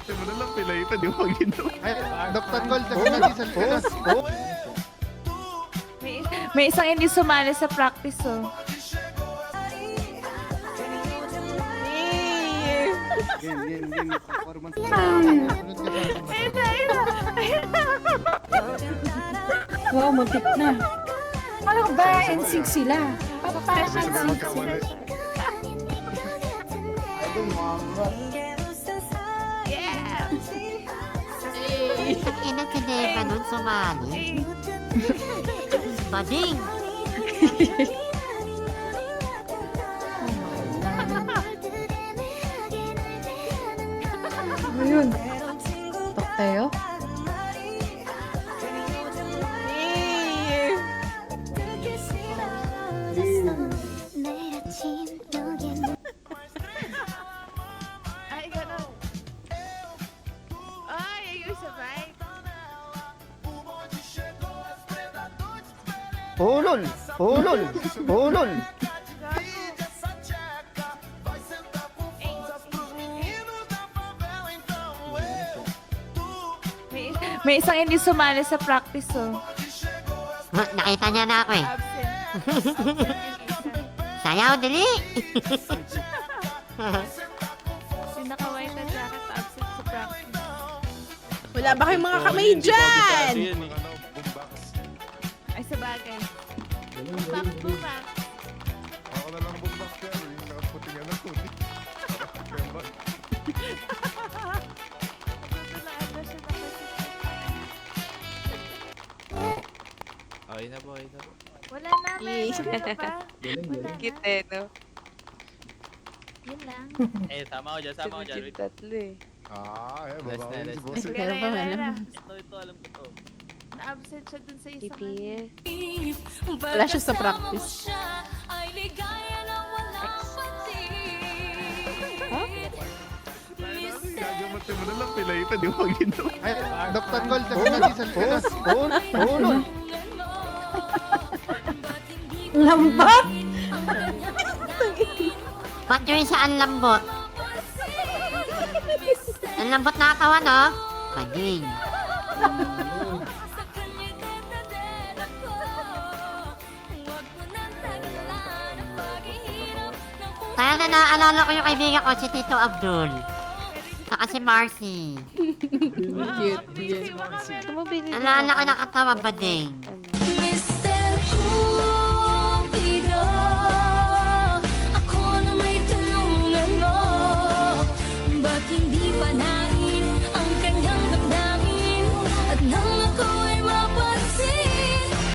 Mati mo na lang pila ito, di mo ginawa. Ay, Dr. Gold, nag-diesel ka na. May isang hindi sumali sa practice, oh. Game. Performance. Wow, muntik na. Ano ba? NSYNC sila. Papapasok NSYNC sila. Ang ina kineka nun sumali. Bading! Ayun. Tok tayo. Ay, gano'n. Ay, ayun sabay. Ulol! May isang hindi sumali sa practice, oh. Nakita niya na ako eh. Absent. Sayaw, dali! Sinakaway na jacket, absent sa practice. Wala ba kayong mga kamay dyan? Ay, sa bagay. Bumak. Ako na lang bumbak siya. Yung nakaputi nga ng puti. Okay na po. Wala na, may ano pa ba? Wala Cute na. eh, no? Yun lang. Eh, sama ko dyan. Yung tatlo eh. Last na, Babawi si last boss. Pero ba, alam mo? Ito, alam ko to. Na-absent siya dun sa isang Pipi. Wala siya sa practice. Gagamati mo na lang pila ito, di mo ginawa. Ay, Dr. Gold, nag-diesel ka na. Ulol! Lambat! Ba't yun siya ang lambot? Ang lambot na katawan, no? Bading! Kaya na naalala ko yung kaibigan ko, si Tito Abdul. Saka si Marcy. Cute. Hindi mo ka meron. Tumabili Naalala ko nakatawa, bading. Mr. Cupido